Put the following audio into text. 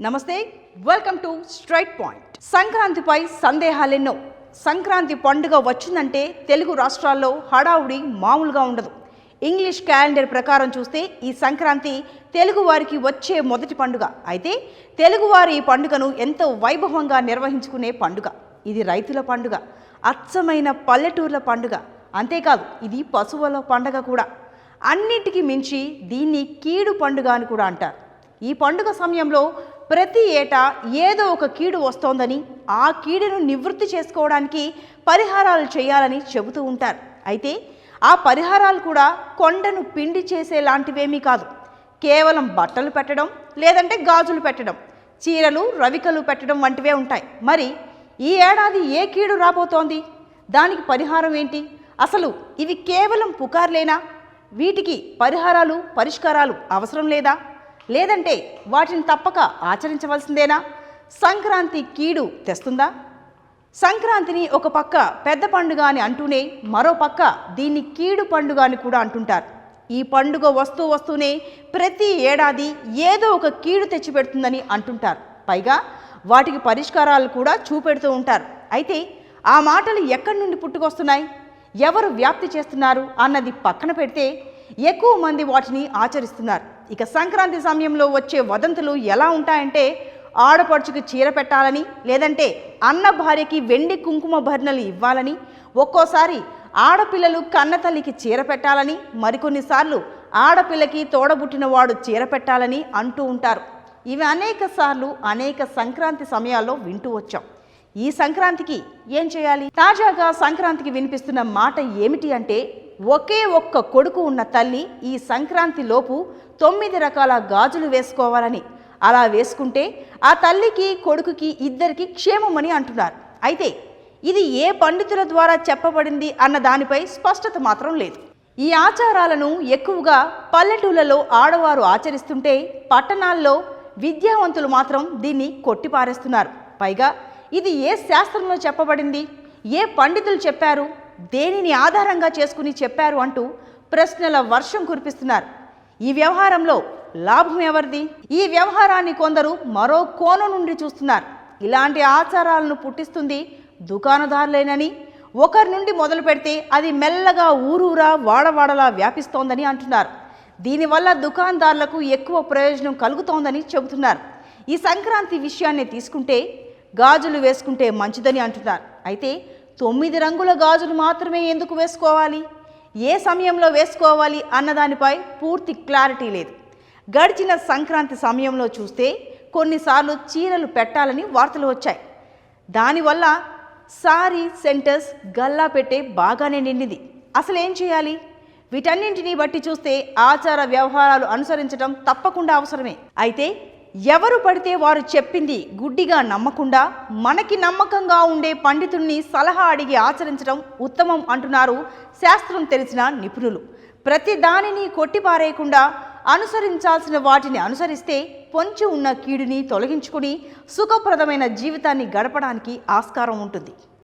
నమస్తే, welcome to Straight Point. సంక్రాంతిపై సందేహాలెన్నో. సంక్రాంతి పండుగ వచ్చిందంటే తెలుగు రాష్ట్రాల్లో హడావుడి మామూలుగా ఉండదు. ఇంగ్లీష్ క్యాలెండర్ ప్రకారం చూస్తే ఈ సంక్రాంతి తెలుగు వారికి వచ్చే మొదటి పండుగ. అయితే తెలుగువారి ఈ పండుగను ఎంతో వైభవంగా నిర్వహించుకునే పండుగ. ఇది రైతుల పండుగ, అచ్చమైన పల్లెటూర్ల పండుగ. అంతేకాదు, ఇది పశువుల పండుగ కూడా. అన్నిటికీ మించి దీన్ని కీడు పండుగ అని కూడా అంటారు. ఈ పండుగ సమయంలో ప్రతి ఏటా ఏదో ఒక కీడు వస్తోందని, ఆ కీడును నివృత్తి చేసుకోవడానికి పరిహారాలు చేయాలని చెబుతూ ఉంటారు. అయితే ఆ పరిహారాలు కూడా కొండను పిండి చేసేలాంటివేమీ కాదు. కేవలం బట్టలు పెట్టడం, లేదంటే గాజులు పెట్టడం, చీరలు రవికలు పెట్టడం వంటివే ఉంటాయి. మరి ఈ ఏడాది ఏ కీడు రాబోతోంది? దానికి పరిహారం ఏంటి? అసలు ఇవి కేవలం పుకార్లేనా? వీటికి పరిహారాలు, పరిష్కారాలు అవసరం లేదా? లేదంటే వాటిని తప్పక ఆచరించవలసిందేనా? సంక్రాంతి కీడు తెస్తుందా? సంక్రాంతిని ఒక పక్క పెద్ద పండుగ అని అంటూనే మరో పక్క దీన్ని కీడు పండుగ అని కూడా అంటుంటారు. ఈ పండుగ వస్తూనే ప్రతి ఏడాది ఏదో ఒక కీడు తెచ్చిపెడుతుందని అంటుంటారు. పైగా వాటికి పరిష్కారాలు కూడా చూపెడుతూ ఉంటారు. అయితే ఆ మాటలు ఎక్కడి నుండి పుట్టుకొస్తున్నాయి, ఎవరు వ్యాప్తి చేస్తున్నారు అన్నది పక్కన పెడితే ఎక్కువ మంది వాటిని ఆచరిస్తున్నారు. ఇక సంక్రాంతి సమయంలో వచ్చే వదంతులు ఎలా ఉంటాయంటే, ఆడపడుచుకు చీర పెట్టాలని, లేదంటే అన్న భార్యకి వెండి కుంకుమ భరణలు ఇవ్వాలని, ఒక్కోసారి ఆడపిల్లలు కన్నతల్లికి చీర పెట్టాలని, మరికొన్నిసార్లు ఆడపిల్లకి తోడబుట్టిన వాడు చీర పెట్టాలని అంటూ ఉంటారు. ఇవి అనేక సార్లు అనేక సంక్రాంతి సమయాల్లో వింటూ వచ్చాం. ఈ సంక్రాంతికి ఏం చేయాలి? తాజాగా సంక్రాంతికి వినిపిస్తున్న మాట ఏమిటి అంటే, ఒకే ఒక్క కొడుకు ఉన్న తల్లి ఈ సంక్రాంతి లోపు 9 రకాల గాజులు వేసుకోవాలని. అలా వేసుకుంటే ఆ తల్లికి కొడుకుకి ఇద్దరికి క్షేమమని అంటున్నారు. అయితే ఇది ఏ పండితుల ద్వారా చెప్పబడింది అన్న దానిపై స్పష్టత మాత్రం లేదు. ఈ ఆచారాలను ఎక్కువగా పల్లెటూళ్ళలో ఆడవారు ఆచరిస్తుంటే, పట్టణాల్లో విద్యావంతులు మాత్రం దీన్ని కొట్టిపారేస్తున్నారు. పైగా ఇది ఏ శాస్త్రంలో చెప్పబడింది, ఏ పండితులు చెప్పారు, దేనిని ఆధారంగా చేసుకుని చెప్పారు అంటూ ప్రశ్నల వర్షం కురిపిస్తున్నారు. ఈ వ్యవహారంలో లాభం ఎవరిది? ఈ వ్యవహారాన్ని కొందరు మరో కోణం నుండి చూస్తున్నారు. ఇలాంటి ఆచారాలను పుట్టిస్తుంది దుకాణదారులేనని, ఒకరి నుండి మొదలు పెడితే అది మెల్లగా ఊరూరా వాడవాడలా వ్యాపిస్తోందని అంటున్నారు. దీనివల్ల దుకాణదారులకు ఎక్కువ ప్రయోజనం కలుగుతోందని చెబుతున్నారు. ఈ సంక్రాంతి విషయాన్ని తీసుకుంటే గాజులు వేసుకుంటే మంచిదని అంటున్నారు. అయితే 9 రంగుల గాజులు మాత్రమే ఎందుకు వేసుకోవాలి, ఏ సమయంలో వేసుకోవాలి అన్నదానిపై పూర్తి క్లారిటీ లేదు. గడిచిన సంక్రాంతి సమయంలో చూస్తే కొన్నిసార్లు చీరలు పెట్టాలని వార్తలు వచ్చాయి. దానివల్ల సారీ సెంటర్స్ గల్లా పెట్టే బాగానే నిండింది. అసలు ఏం చేయాలి? వీటన్నింటినీ బట్టి చూస్తే ఆచార వ్యవహారాలు అనుసరించడం తప్పకుండా అవసరమే. అయితే ఎవరు పడితే వారు చెప్పింది గుడ్డిగా నమ్మకుండా మనకి నమ్మకంగా ఉండే పండితుల్ని సలహా అడిగి ఆచరించడం ఉత్తమం అంటున్నారు శాస్త్రం తెలిసిన నిపుణులు. ప్రతి దానిని కొట్టిపారేయకుండా అనుసరించాల్సిన వాటిని అనుసరిస్తే పొంచి ఉన్న కీడుని తొలగించుకుని సుఖప్రదమైన జీవితాన్ని గడపడానికి ఆస్కారం ఉంటుంది.